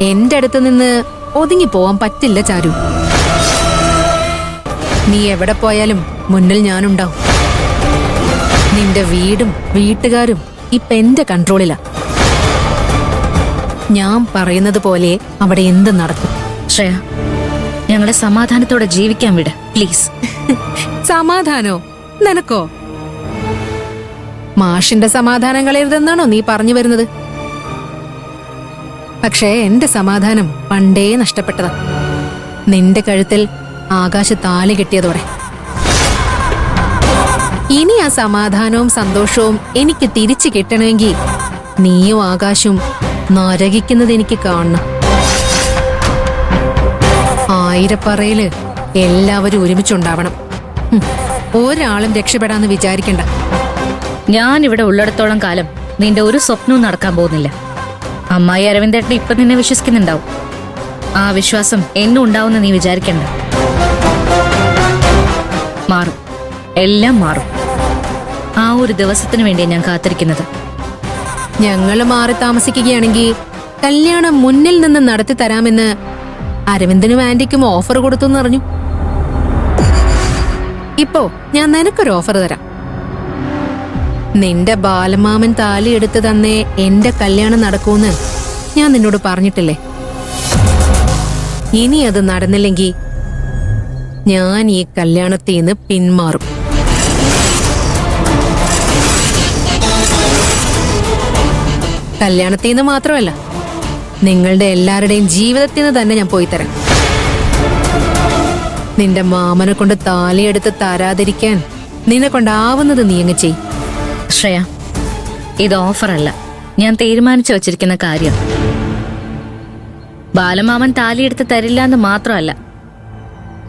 എന്റെ അടുത്ത് നിന്ന് ഒതുങ്ങി പോവാൻ പറ്റില്ല ചാരു. നീ എവിടെ പോയാലും മുന്നിൽ ഞാനുണ്ടാവും. നിന്റെ വീടും വീട്ടുകാരും ഇപ്പൊ എന്റെ കൺട്രോളിലാ. ഞാൻ പറയുന്നത് പോലെ അവിടെ എന്ത് നടക്കും. ശ്രേയ, ഞങ്ങളുടെ സമാധാനത്തോടെ ജീവിക്കാൻ വിട് പ്ലീസ്. സമാധാനോ? നിനക്കോ? മാഷിന്റെ സമാധാനം കളയരുതെന്നാണോ നീ പറഞ്ഞു വരുന്നത്? പക്ഷേ എന്റെ സമാധാനം പണ്ടേ നഷ്ടപ്പെട്ടതാ. നിന്റെ കഴുത്തിൽ ആകാശ താലി കെട്ടിയതോടെ. ഇനി ആ സമാധാനവും സന്തോഷവും എനിക്ക് തിരിച്ചു കിട്ടണമെങ്കിൽ നീയും ആകാശവും നരകിക്കുന്നത് എനിക്ക് കാണണം. ആയിരപ്പറയില് എല്ലാവരും ഒരുമിച്ചുണ്ടാവണം. ഒരാളും രക്ഷപ്പെടാന്ന് വിചാരിക്കണ്ട. ഞാൻ ഇവിടെ ഉള്ളിടത്തോളം കാലം നിന്റെ ഒരു സ്വപ്നവും നടക്കാൻ പോകുന്നില്ല. അമ്മായി അരവിന്ദേട്ടൻ ഇപ്പൊ നിന്നെ വിശ്വസിക്കുന്നുണ്ടാവും. ആ വിശ്വാസം എന്നും ഉണ്ടാവുന്ന നീ വിചാരിക്കണ്ട. മാറും, എല്ലാം മാറും. ആ ഒരു ദിവസത്തിന് വേണ്ടിയാണ് ഞാൻ കാത്തിരിക്കുന്നത്. ഞങ്ങള് മാറി താമസിക്കുകയാണെങ്കിൽ കല്യാണം മുന്നിൽ നിന്ന് നടത്തി തരാമെന്ന് അരവിന്ദനും ആന്റിക്കും ഓഫർ കൊടുത്തു എന്നറിഞ്ഞു. ഇപ്പോ ഞാൻ നിനക്കൊരു ഓഫർ തരാം. നിന്റെ ബാലമാമൻ താലി എടുത്ത് തന്നേ എന്റെ കല്യാണം നടക്കൂന്ന് ഞാൻ നിന്നോട് പറഞ്ഞിട്ടില്ലേ? ഇനി അത് നടന്നില്ലെങ്കിൽ ഞാൻ ഈ കല്യാണത്തിൽ നിന്ന് പിന്മാറും. കല്യാണത്തിൽ നിന്ന് മാത്രമല്ല, നിങ്ങളുടെ എല്ലാവരുടെയും ജീവിതത്തിൽ നിന്ന് തന്നെ ഞാൻ പോയി തരാം. നിന്റെ മാമനെ കൊണ്ട് താലിയെടുത്ത് തരാതിരിക്കാൻ നിന്നെ കൊണ്ടാവുന്നത് നീ അങ്ങ് ചെയ്. ശ്രേയ, ഇത് ഓഫറല്ല, ഞാൻ തീരുമാനിച്ചു വച്ചിരിക്കുന്ന കാര്യം. ബാലമാമൻ താലിയെടുത്ത് തരില്ല എന്ന് മാത്രമല്ല,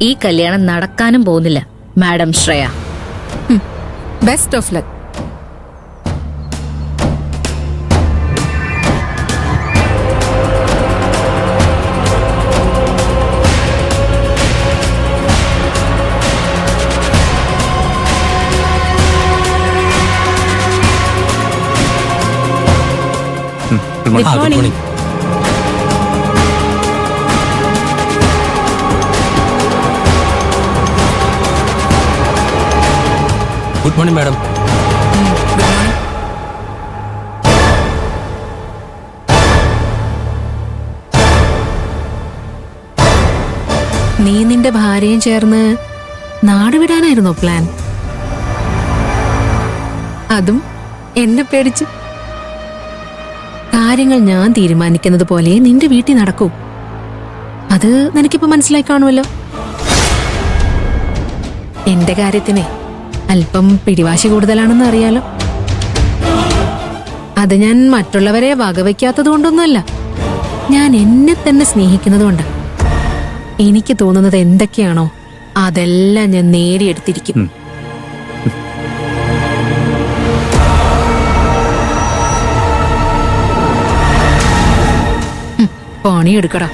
ഈ കല്യാണം നടക്കാനും പോകുന്നില്ല madam Shreya. Best of luck. Good morning. Good morning, madam. നീ നിന്റെ ഭാര്യയും ചേർന്ന് നാട് വിടാനായിരുന്നോ പ്ലാൻ? അതും എന്നെ പേടിച്ച്? കാര്യങ്ങൾ ഞാൻ തീരുമാനിക്കുന്നത് പോലെ നിന്റെ വീട്ടിൽ നടക്കൂ. അത് നിനക്കിപ്പോ മനസ്സിലായി കാണുമല്ലോ. എന്റെ കാര്യത്തിനെ അല്പം പിടിവാശി കൂടുതലാണെന്ന് അറിയാലോ. അത് ഞാൻ മറ്റുള്ളവരെ വകവയ്ക്കാത്തത് കൊണ്ടൊന്നുമല്ല, ഞാൻ എന്നെ തന്നെ സ്നേഹിക്കുന്നത് കൊണ്ട്. എനിക്ക് തോന്നുന്നത് എന്തൊക്കെയാണോ അതെല്ലാം ഞാൻ നേടിയെടുത്തിരിക്കും. പണിയെടുക്കടാ.